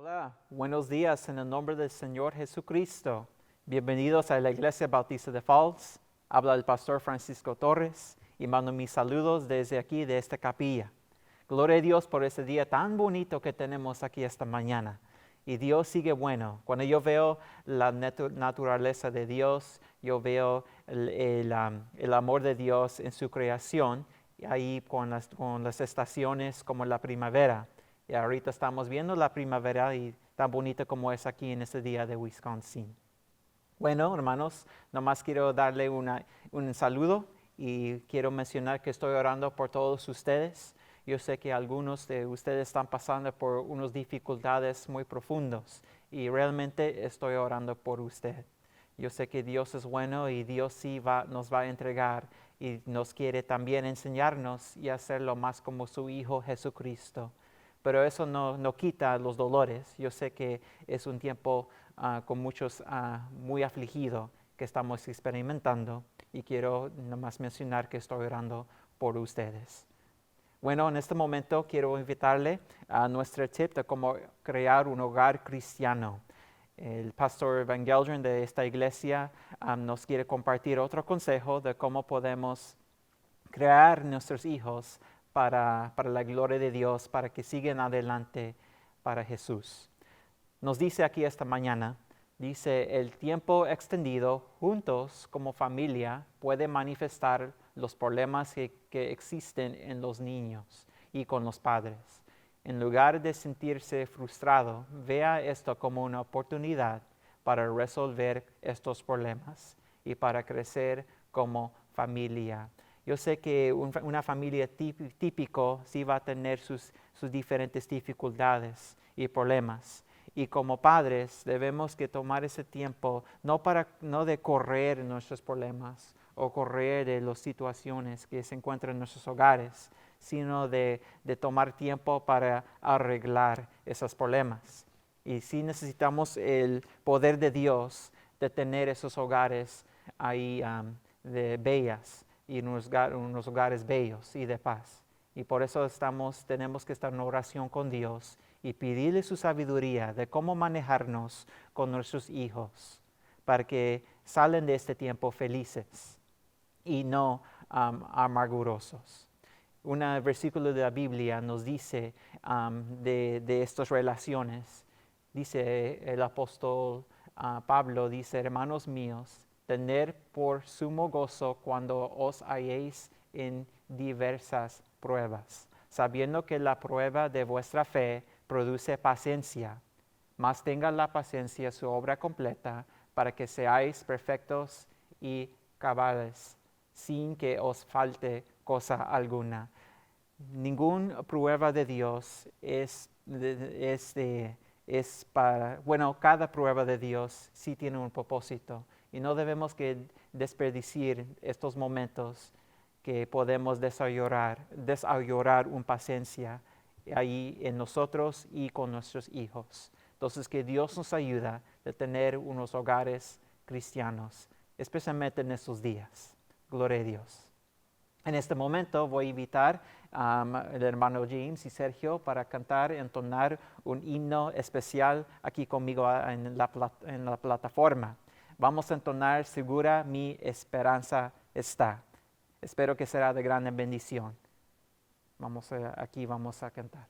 Hola, buenos días en el nombre del Señor Jesucristo. Bienvenidos a la Iglesia Bautista de Falls. Habla el pastor Francisco Torres y mando mis saludos desde aquí, de esta capilla. Gloria a Dios por este día tan bonito que tenemos aquí esta mañana. Y Dios sigue bueno. Cuando yo veo la naturaleza de Dios, yo veo el amor de Dios en su creación, y ahí con las estaciones como la primavera. Y ahorita estamos viendo la primavera y tan bonita como es aquí en este día de Wisconsin. Bueno, hermanos, nomás quiero darle un saludo y quiero mencionar que estoy orando por todos ustedes. Yo sé que algunos de ustedes están pasando por unas dificultades muy profundas y realmente estoy orando por usted. Yo sé que Dios es bueno y Dios sí nos va a entregar y nos quiere también enseñarnos y hacerlo más como su Hijo Jesucristo. Pero eso no quita los dolores. Yo sé que es un tiempo con muchos muy afligidos que estamos experimentando y quiero nomás mencionar que estoy orando por ustedes. Bueno, en este momento quiero invitarle a nuestro tip de cómo crear un hogar cristiano. El pastor Van Gelderen de esta iglesia nos quiere compartir otro consejo de cómo podemos crear nuestros hijos para la gloria de Dios, para que sigan adelante para Jesús. Nos dice aquí esta mañana, dice, el tiempo extendido juntos como familia puede manifestar los problemas que existen en los niños y con los padres. En lugar de sentirse frustrado, vea esto como una oportunidad para resolver estos problemas y para crecer como familia. Yo sé que una familia típico sí va a tener sus diferentes dificultades y problemas. Y como padres debemos que tomar ese tiempo, no de correr nuestros problemas o correr de las situaciones que se encuentran en nuestros hogares, sino de tomar tiempo para arreglar esos problemas. Y sí necesitamos el poder de Dios de tener esos hogares ahí de bellas y unos hogares bellos y de paz. Y por eso tenemos que estar en oración con Dios y pedirle su sabiduría de cómo manejarnos con nuestros hijos para que salen de este tiempo felices y no amargurosos. Un versículo de la Biblia nos dice de estas relaciones. Dice el apóstol Pablo, dice, hermanos míos, tener por sumo gozo cuando os halléis en diversas pruebas, sabiendo que la prueba de vuestra fe produce paciencia, mas tenga la paciencia su obra completa, para que seáis perfectos y cabales, sin que os falte cosa alguna. Ninguna prueba de Dios cada prueba de Dios sí tiene un propósito y no debemos que desperdiciar estos momentos que podemos desarrollar una paciencia ahí en nosotros y con nuestros hijos. Entonces que Dios nos ayuda a tener unos hogares cristianos, especialmente en estos días. Gloria a Dios. En este momento voy a invitar al hermano James y Sergio para cantar y entonar un himno especial aquí conmigo en la plataforma. Vamos a entonar Segura mi esperanza está. Espero que será de gran bendición. Vamos a cantar.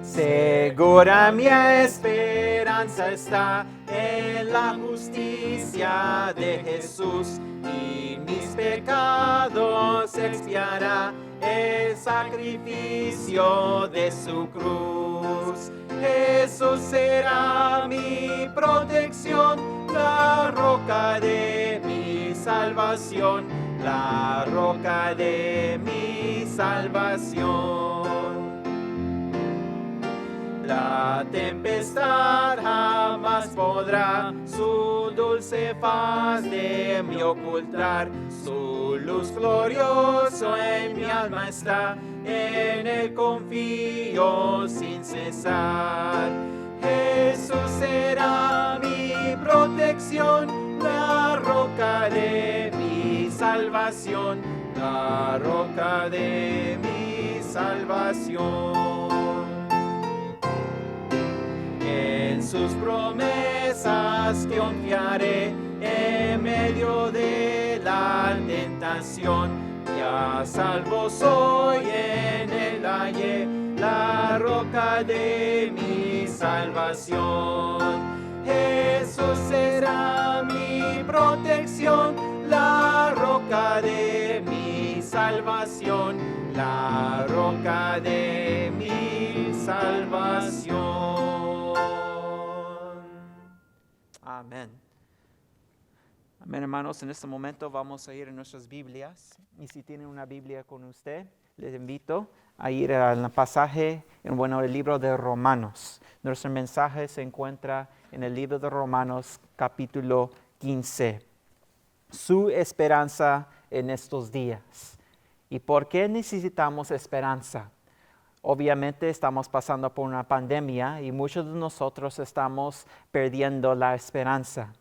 Segura mi esperanza está en la justicia de Jesús y mis pecados expiará el sacrificio de su cruz. Jesús será mi protección, la roca de mi salvación, la roca de mi salvación. La tempestad jamás podrá su dulce faz de mí ocultar. Su luz glorioso en mi alma está, en él confío sin cesar. Jesús será mi protección, la roca de salvación, la roca de mi salvación. En sus promesas confiaré en medio de la tentación. Ya salvo soy, en él hallé la roca de mi salvación. Jesús será mi protección, la roca de mi salvación, la roca de mi salvación. Amén. Amén, hermanos. En este momento vamos a ir a nuestras Biblias. Y si tienen una Biblia con usted, les invito a ir al pasaje en el libro de Romanos. Nuestro mensaje se encuentra en el libro de Romanos, capítulo 15. Su esperanza en estos días. ¿Y por qué necesitamos esperanza? Obviamente estamos pasando por una pandemia y muchos de nosotros estamos perdiendo la esperanza.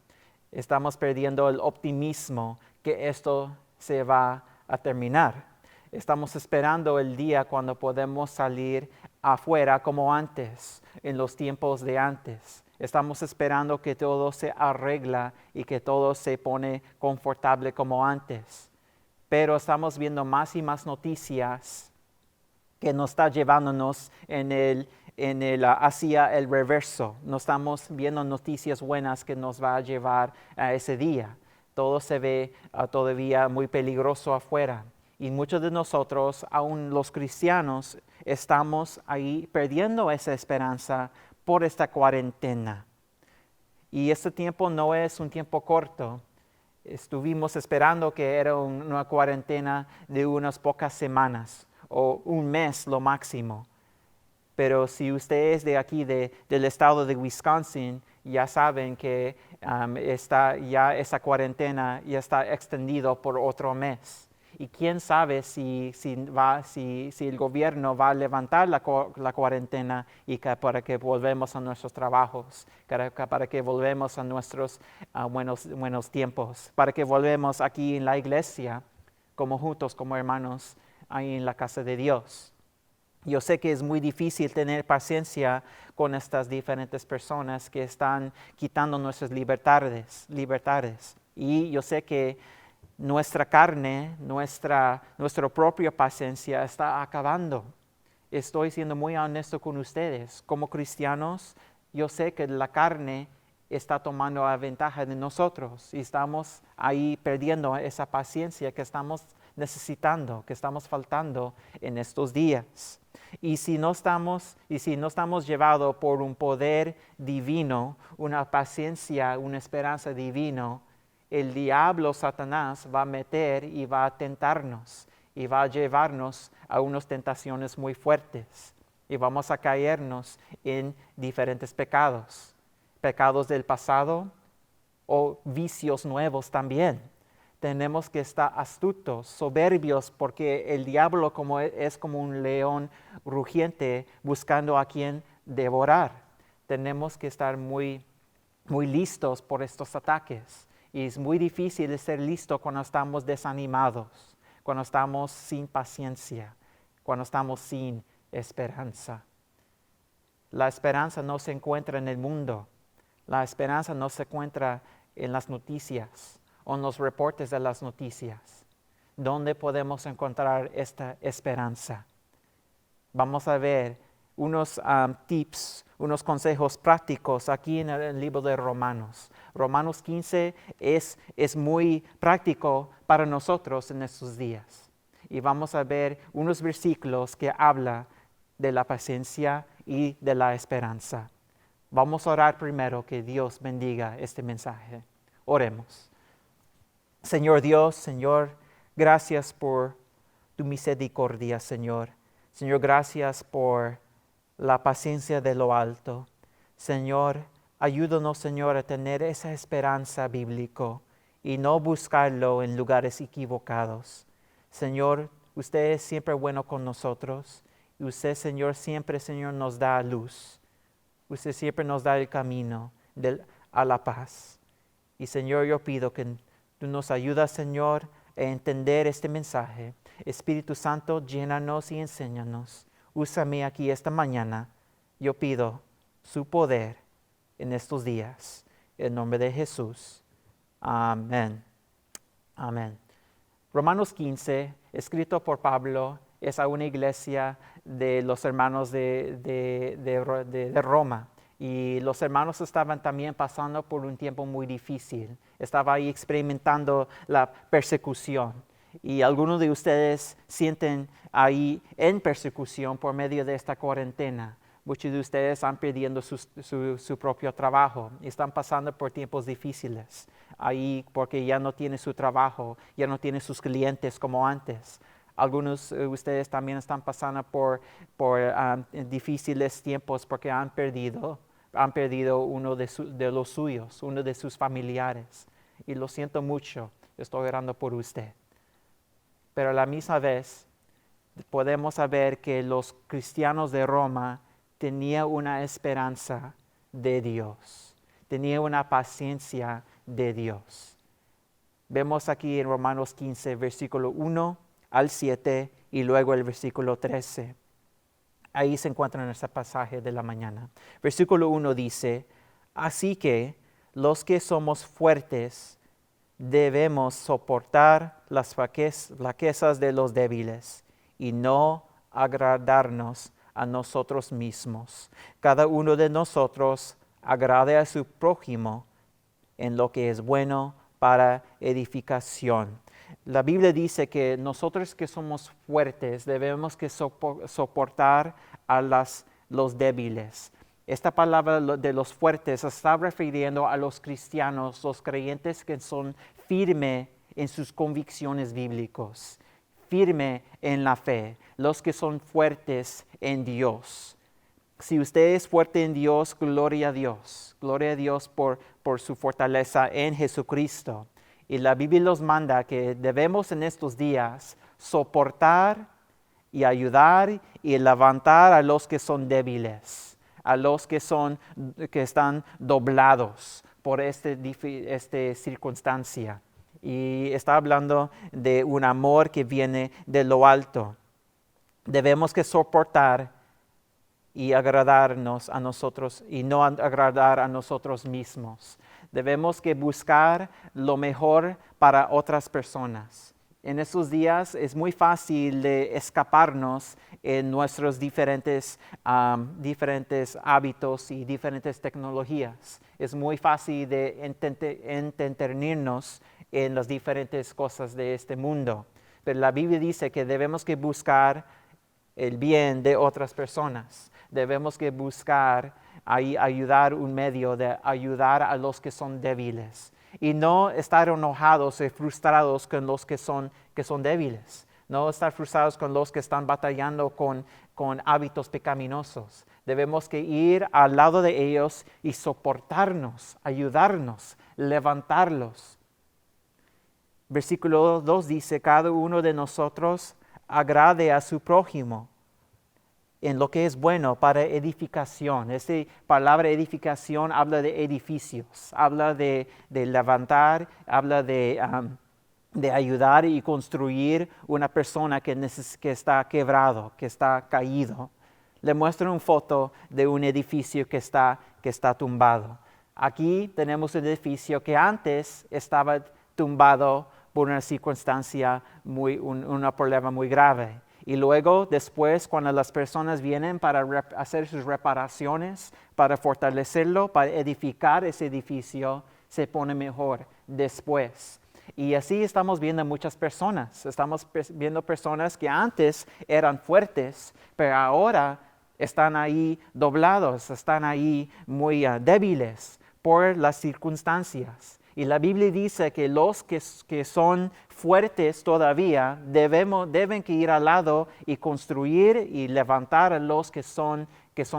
Estamos perdiendo el optimismo que esto se va a terminar. Estamos esperando el día cuando podemos salir afuera como antes, en los tiempos de antes. Estamos esperando que todo se arregla y que todo se pone confortable como antes. Pero estamos viendo más y más noticias que nos está llevándonos hacia el reverso. No estamos viendo noticias buenas que nos va a llevar a ese día. Todo se ve todavía muy peligroso afuera. Y muchos de nosotros, aún los cristianos, estamos ahí perdiendo esa esperanza por esta cuarentena. Y este tiempo no es un tiempo corto. Estuvimos esperando que era una cuarentena de unas pocas semanas o un mes lo máximo. Pero si usted es de aquí, del estado de Wisconsin, ya saben que esa cuarentena ya está extendido por otro mes. Y quién sabe si el gobierno va a levantar la cuarentena y para que volvemos a nuestros trabajos, para que volvemos a nuestros buenos tiempos, para que volvemos aquí en la iglesia como juntos, como hermanos, ahí en la casa de Dios. Yo sé que es muy difícil tener paciencia con estas diferentes personas que están quitando nuestras libertades. Y yo sé que nuestra carne, nuestra propia paciencia está acabando. Estoy siendo muy honesto con ustedes. Como cristianos, yo sé que la carne está tomando ventaja de nosotros y estamos ahí perdiendo esa paciencia que estamos necesitando, que estamos faltando en estos días. Y si no estamos llevados por un poder divino, una paciencia, una esperanza divina, el diablo, Satanás, va a meter y va a tentarnos y va a llevarnos a unas tentaciones muy fuertes. Y vamos a caernos en diferentes pecados. Pecados del pasado o vicios nuevos también. Tenemos que estar astutos, soberbios, porque el diablo es como un león rugiente buscando a quien devorar. Tenemos que estar muy, muy listos por estos ataques. Y es muy difícil ser listo cuando estamos desanimados, cuando estamos sin paciencia, cuando estamos sin esperanza. La esperanza no se encuentra en el mundo. La esperanza no se encuentra en las noticias o en los reportes de las noticias. ¿Dónde podemos encontrar esta esperanza? Vamos a ver unos tips, unos consejos prácticos aquí en el libro de Romanos. Romanos 15 es muy práctico para nosotros en estos días. Y vamos a ver unos versículos que hablan de la paciencia y de la esperanza. Vamos a orar primero, que Dios bendiga este mensaje. Oremos. Señor Dios, Señor, gracias por tu misericordia, Señor. Señor, gracias por la paciencia de lo alto. Señor, ayúdanos, Señor, a tener esa esperanza bíblica y no buscarlo en lugares equivocados. Señor, usted es siempre bueno con nosotros y usted, Señor, siempre, Señor, nos da luz. Usted siempre nos da el camino a la paz. Y, Señor, yo pido que tú nos ayudas, Señor, a entender este mensaje. Espíritu Santo, llénanos y enséñanos. Úsame aquí esta mañana. Yo pido su poder en estos días. En nombre de Jesús. Amén. Amén. Romanos 15, escrito por Pablo, es a una iglesia de los hermanos de Roma. Y los hermanos estaban también pasando por un tiempo muy difícil. Estaba ahí experimentando la persecución. Y algunos de ustedes sienten ahí en persecución por medio de esta cuarentena. Muchos de ustedes están perdiendo su propio trabajo y están pasando por tiempos difíciles ahí porque ya no tienen su trabajo, ya no tienen sus clientes como antes. Algunos de ustedes también están pasando por difíciles tiempos porque han perdido uno de los suyos, uno de sus familiares. Y lo siento mucho, estoy orando por usted. Pero a la misma vez podemos saber que los cristianos de Roma tenían una esperanza de Dios, tenían una paciencia de Dios. Vemos aquí en Romanos 15, versículo 1 al 7 y luego el versículo 13. Ahí se encuentra en este pasaje de la mañana. Versículo 1 dice, así que los que somos fuertes debemos soportar las flaquezas de los débiles y no agradarnos a nosotros mismos. Cada uno de nosotros agrade a su prójimo en lo que es bueno para edificación. La Biblia dice que nosotros que somos fuertes debemos que soportar a los débiles. Esta palabra de los fuertes se está refiriendo a los cristianos, los creyentes que son firmes en sus convicciones bíblicas, firmes en la fe, los que son fuertes en Dios. Si usted es fuerte en Dios, gloria a Dios. Gloria a Dios por su fortaleza en Jesucristo. Y la Biblia nos manda que debemos en estos días soportar y ayudar y levantar a los que son débiles, a los que están doblados por esta circunstancia. Y está hablando de un amor que viene de lo alto. Debemos que soportar y agradarnos a nosotros y no agradar a nosotros mismos. Debemos que buscar lo mejor para otras personas. En estos días es muy fácil de escaparnos en nuestros diferentes hábitos y diferentes tecnologías. Es muy fácil de entretenernos en las diferentes cosas de este mundo. Pero la Biblia dice que debemos que buscar el bien de otras personas. Debemos que buscar ayudar un medio de ayudar a los que son débiles y no estar enojados y frustrados con los que son débiles. No estar frustrados con los que están batallando con hábitos pecaminosos. Debemos que ir al lado de ellos y soportarnos, ayudarnos, levantarlos. Versículo 2 dice, cada uno de nosotros agrade a su prójimo en lo que es bueno para edificación. Esta palabra edificación habla de edificios, habla de levantar, habla de ayudar y construir una persona que está quebrado, que está caído. Le muestro una foto de un edificio que está tumbado. Aquí tenemos un edificio que antes estaba tumbado por una circunstancia, un problema muy grave. Y luego, después, cuando las personas vienen para hacer sus reparaciones, para fortalecerlo, para edificar ese edificio, se pone mejor después. Y así estamos viendo muchas personas. Estamos viendo personas que antes eran fuertes, pero ahora están ahí doblados, están ahí muy débiles por las circunstancias. Y la Biblia dice que los que son fuertes todavía deben que ir al lado y construir y levantar a los que son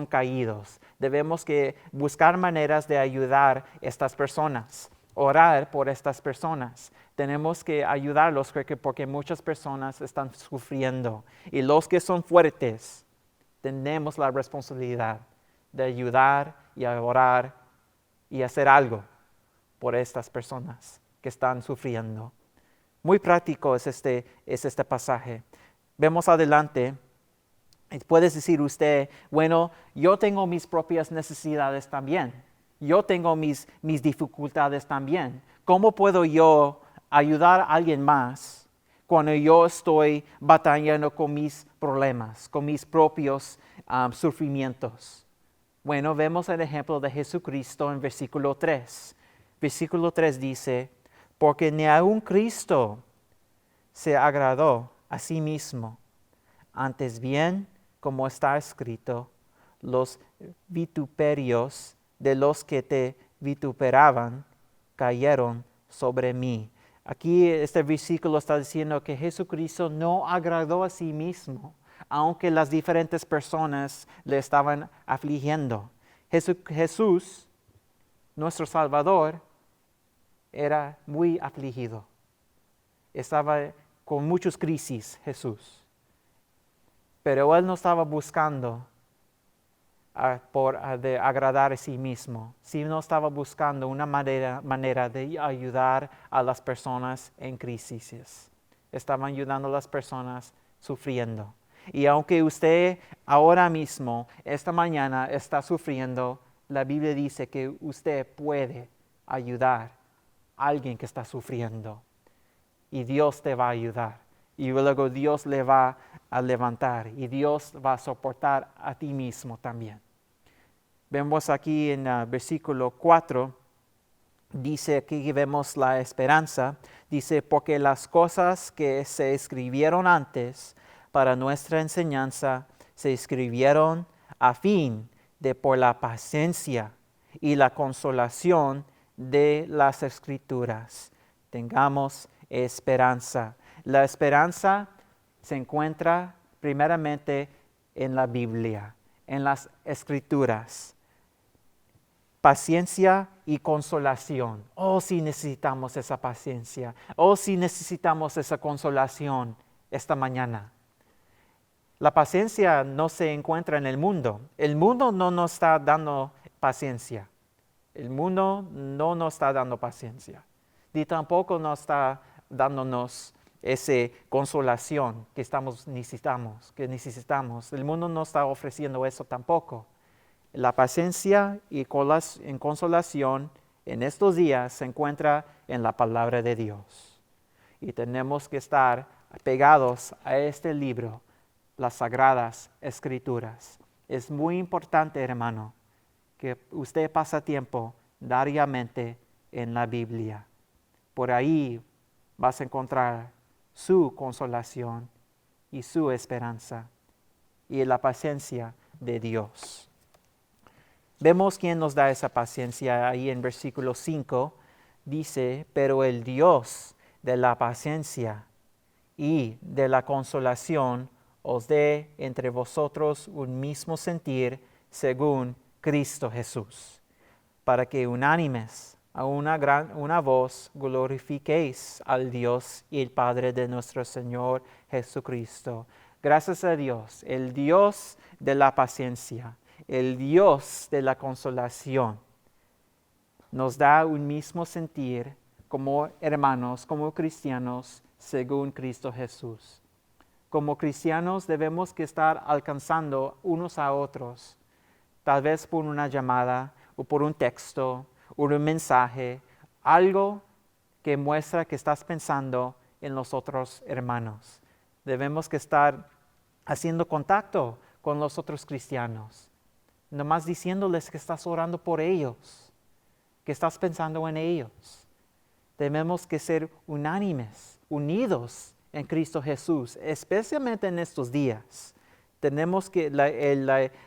caídos. Debemos que buscar maneras de ayudar a estas personas, orar por estas personas. Tenemos que ayudarlos porque muchas personas están sufriendo. Y los que son fuertes, tenemos la responsabilidad de ayudar y a orar y hacer algo por estas personas que están sufriendo. Muy práctico es este pasaje. Vemos adelante. Puedes decir usted, bueno, yo tengo mis propias necesidades también. Yo tengo mis dificultades también. ¿Cómo puedo yo ayudar a alguien más cuando yo estoy batallando con mis problemas, con mis propios sufrimientos? Bueno, vemos el ejemplo de Jesucristo en versículo 3. Versículo 3 dice, porque ni aun Cristo se agradó a sí mismo, antes bien, como está escrito, los vituperios de los que te vituperaban cayeron sobre mí. Aquí este versículo está diciendo que Jesucristo no agradó a sí mismo, aunque las diferentes personas le estaban afligiendo. Jesús, nuestro Salvador, era muy afligido. Estaba con muchas crisis, Jesús. Pero Él no estaba buscando de agradar a sí mismo, sino estaba buscando una manera de ayudar a las personas en crisis. Estaban ayudando a las personas sufriendo. Y aunque usted ahora mismo, esta mañana, está sufriendo, la Biblia dice que usted puede ayudar a alguien que está sufriendo. Y Dios te va a ayudar. Y luego Dios le va a levantar. Y Dios va a soportar a ti mismo también. Vemos aquí en versículo 4, dice aquí que vemos la esperanza. Dice, porque las cosas que se escribieron antes para nuestra enseñanza se escribieron a fin de por la paciencia y la consolación de las Escrituras tengamos esperanza. La esperanza se encuentra primeramente en la Biblia, en las Escrituras. Paciencia y consolación. Oh, si necesitamos esa paciencia. Oh, si necesitamos esa consolación esta mañana. La paciencia no se encuentra en el mundo. El mundo no nos está dando paciencia. El mundo no nos está dando paciencia. Ni tampoco nos está dándonos esa consolación que necesitamos. El mundo no está ofreciendo eso tampoco. La paciencia y en consolación en estos días se encuentra en la palabra de Dios. Y tenemos que estar pegados a este libro, las Sagradas Escrituras. Es muy importante, hermano, que usted pase tiempo diariamente en la Biblia. Por ahí vas a encontrar su consolación y su esperanza y la paciencia de Dios. Vemos quién nos da esa paciencia ahí en versículo 5. Dice, pero el Dios de la paciencia y de la consolación os dé entre vosotros un mismo sentir según Cristo Jesús, para que unánimes a una voz glorifiquéis al Dios y el Padre de nuestro Señor Jesucristo. Gracias a Dios, el Dios de la paciencia, el Dios de la consolación, nos da un mismo sentir como hermanos, como cristianos, según Cristo Jesús. Como cristianos debemos que estar alcanzando unos a otros, tal vez por una llamada o por un texto o un mensaje, algo que muestra que estás pensando en los otros hermanos. Debemos que estar haciendo contacto con los otros cristianos, nomás diciéndoles que estás orando por ellos, que estás pensando en ellos. Tenemos que ser unánimes, unidos en Cristo Jesús, especialmente en estos días. Tenemos que,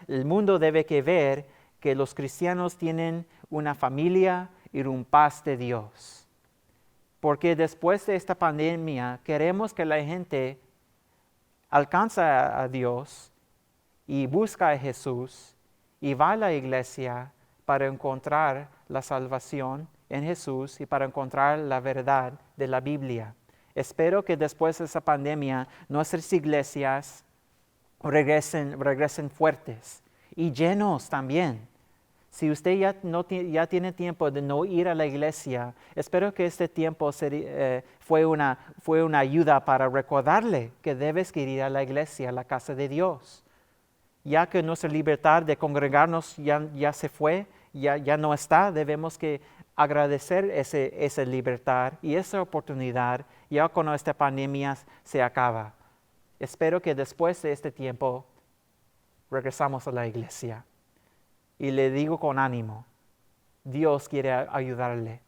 el mundo debe que ver que los cristianos tienen una familia y un paz de Dios. Porque después de esta pandemia queremos que la gente alcance a Dios y busca a Jesús y va a la iglesia para encontrar la salvación en Jesús y para encontrar la verdad de la Biblia. Espero que después de esa pandemia nuestras iglesias regresen fuertes y llenos también. Si usted ya tiene tiempo de no ir a la iglesia, espero que este tiempo fue una ayuda para recordarle que debes ir a la iglesia, a la casa de Dios. Ya que nuestra libertad de congregarnos ya se fue, ya no está, debemos que agradecer esa libertad y esa oportunidad ya cuando esta pandemia se acaba. Espero que después de este tiempo regresamos a la iglesia. Y le digo con ánimo, Dios quiere ayudarle.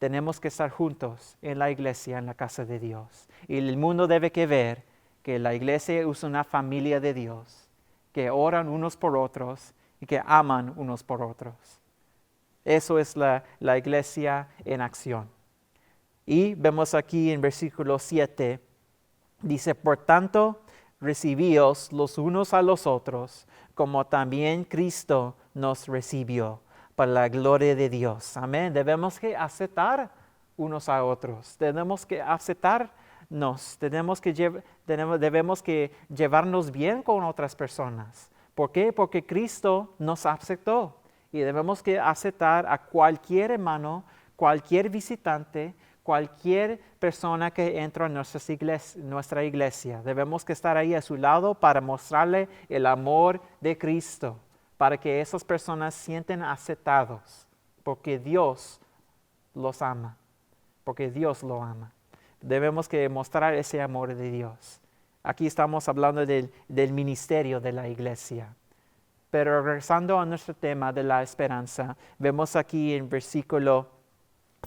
Tenemos que estar juntos en la iglesia, en la casa de Dios. Y el mundo debe que ver que la iglesia es una familia de Dios, que oran unos por otros y que aman unos por otros. Eso es la iglesia en acción. Y vemos aquí en versículo 7, dice, por tanto, recibíos los unos a los otros, como también Cristo nos recibió, para la gloria de Dios. Amén. Debemos que aceptar unos a otros. Tenemos que aceptarnos. Debemos que llevarnos bien con otras personas. ¿Por qué? Porque Cristo nos aceptó. Y debemos que aceptar a cualquier hermano, cualquier visitante, cualquier persona que entra en nuestra iglesia. Debemos que estar ahí a su lado para mostrarle el amor de Cristo, para que esas personas sienten aceptados, porque Dios los ama, porque Dios lo ama. Debemos que mostrar ese amor de Dios. Aquí estamos hablando del ministerio de la iglesia. Pero regresando a nuestro tema de la esperanza, vemos aquí en versículo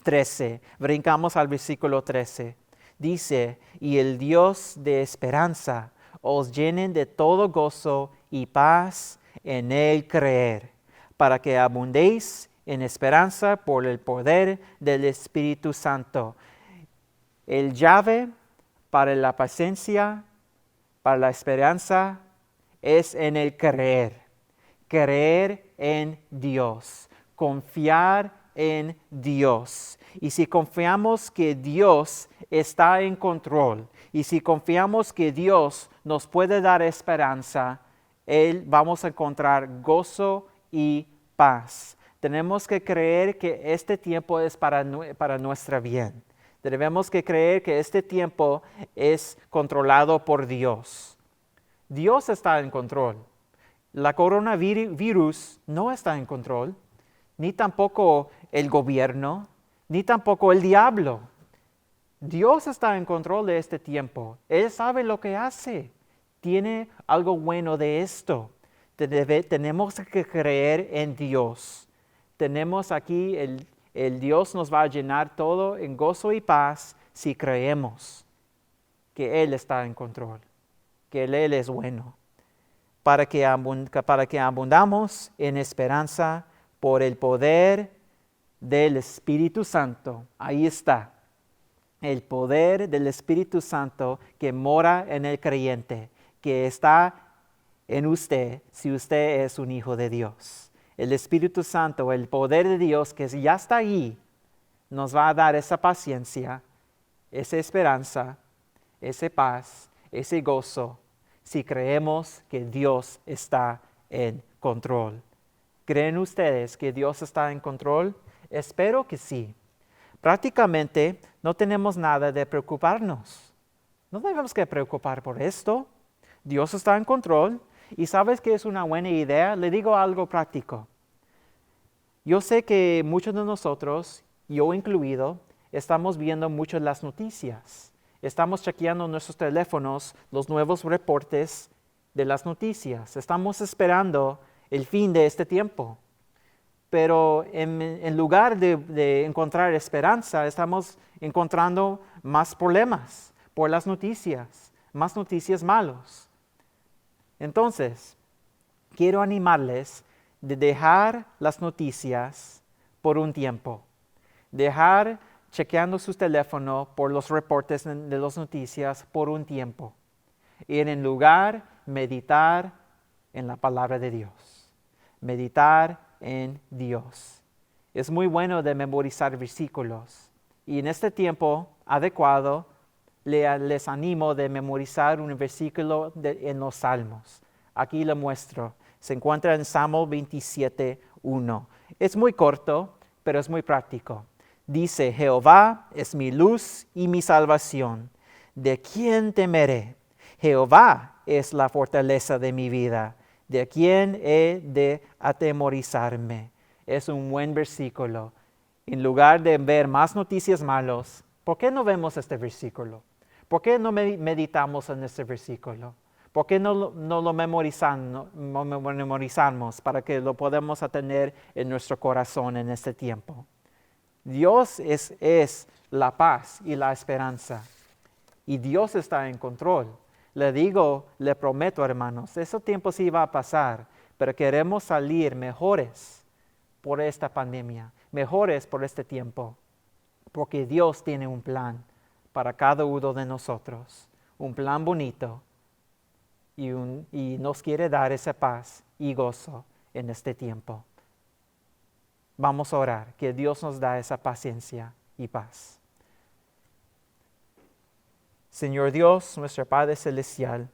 13, brincamos al versículo 13. Dice, y el Dios de esperanza os llene de todo gozo y paz en él creer, para que abundéis en esperanza por el poder del Espíritu Santo. El llave para la paciencia, para la esperanza, es en el creer. Creer en Dios, confiar en Dios. Y si confiamos que Dios está en control, y si confiamos que Dios nos puede dar esperanza, vamos a encontrar gozo y paz. Tenemos que creer que este tiempo es para nuestra bien. Debemos que creer que este tiempo es controlado por Dios. Dios está en control. La coronavirus no está en control, ni tampoco el gobierno, ni tampoco el diablo. Dios está en control de este tiempo. Él sabe lo que hace. Tiene algo bueno de esto. Tenemos que creer en Dios. Tenemos aquí, el Dios nos va a llenar todo en gozo y paz si creemos que Él está en control, que Él es bueno. Para que abundamos en esperanza por el poder del Espíritu Santo. Ahí está, el poder del Espíritu Santo que mora en el creyente, que está en usted si usted es un hijo de Dios. El Espíritu Santo, el poder de Dios que ya está ahí, nos va a dar esa paciencia, esa esperanza, esa paz, ese gozo, si creemos que Dios está en control. ¿Creen ustedes que Dios está en control? Espero que sí. Prácticamente no tenemos nada de preocuparnos. No debemos que preocupar por esto. Dios está en control. ¿Y sabes qué es una buena idea? Le digo algo práctico. Yo sé que muchos de nosotros, yo incluido, estamos viendo mucho las noticias. Estamos chequeando nuestros teléfonos los nuevos reportes de las noticias. Estamos esperando el fin de este tiempo. Pero en lugar de encontrar esperanza, estamos encontrando más problemas por las noticias, más noticias malas. Entonces, quiero animarles de dejar las noticias por un tiempo. Dejar chequeando su teléfono por los reportes de las noticias por un tiempo. Y en lugar, meditar en la palabra de Dios. Meditar en Dios. Es muy bueno de memorizar versículos. Y en este tiempo adecuado, les animo de memorizar un versículo en los Salmos. Aquí lo muestro. Se encuentra en Salmo 27, 1. Es muy corto, pero es muy práctico. Dice, Jehová es mi luz y mi salvación. ¿De quién temeré? Jehová es la fortaleza de mi vida. ¿De quién he de atemorizarme? Es un buen versículo. En lugar de ver más noticias malas, ¿por qué no vemos este versículo? ¿Por qué no meditamos en este versículo? ¿Por qué no lo memorizamos para que lo podamos tener en nuestro corazón en este tiempo? Dios es la paz y la esperanza. Y Dios está en control. Le prometo, hermanos, ese tiempo sí va a pasar, pero queremos salir mejores por esta pandemia, mejores por este tiempo, porque Dios tiene un plan para cada uno de nosotros, un plan bonito y nos quiere dar esa paz y gozo en este tiempo. Vamos a orar, que Dios nos da esa paciencia y paz. Señor Dios, nuestro Padre Celestial,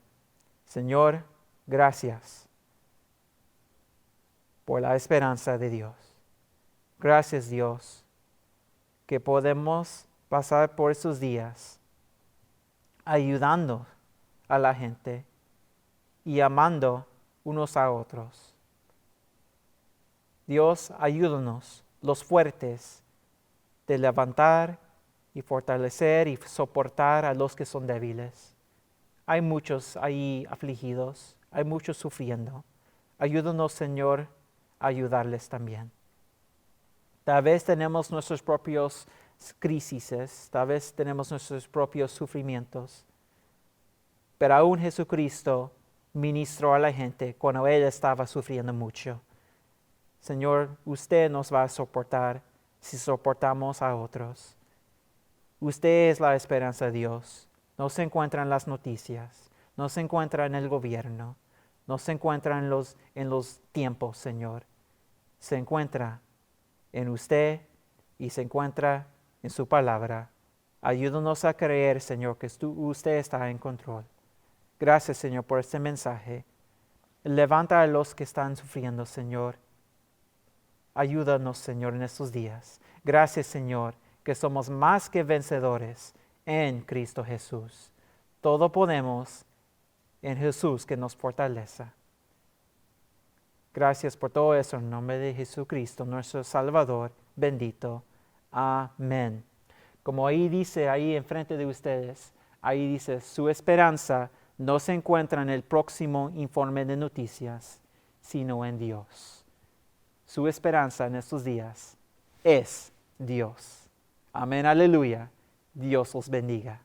Señor, gracias por la esperanza de Dios. Gracias, Dios, que podemos pasar por estos días ayudando a la gente y amando unos a otros. Dios, ayúdanos, los fuertes, de levantar y fortalecer y soportar a los que son débiles. Hay muchos ahí afligidos, hay muchos sufriendo. Ayúdanos, Señor, a ayudarles también. Tal vez tenemos nuestros propios crisis, tal vez tenemos nuestros propios sufrimientos, pero aún Jesucristo ministró a la gente cuando Él estaba sufriendo mucho. Señor, usted nos va a soportar si soportamos a otros. Usted es la esperanza de Dios. No se encuentra en las noticias, no se encuentra en el gobierno, no se encuentra en los tiempos, Señor. Se encuentra en usted y se encuentra en su palabra. Ayúdanos a creer, Señor, que usted está en control. Gracias, Señor, por este mensaje. Levanta a los que están sufriendo, Señor. Ayúdanos, Señor, en estos días. Gracias, Señor, que somos más que vencedores en Cristo Jesús. Todo podemos en Jesús que nos fortalece. Gracias por todo eso en nombre de Jesucristo, nuestro Salvador, bendito. Amén. Como ahí dice, ahí enfrente de ustedes, ahí dice, su esperanza no se encuentra en el próximo informe de noticias, sino en Dios. Su esperanza en estos días es Dios. Amén, aleluya. Dios los bendiga.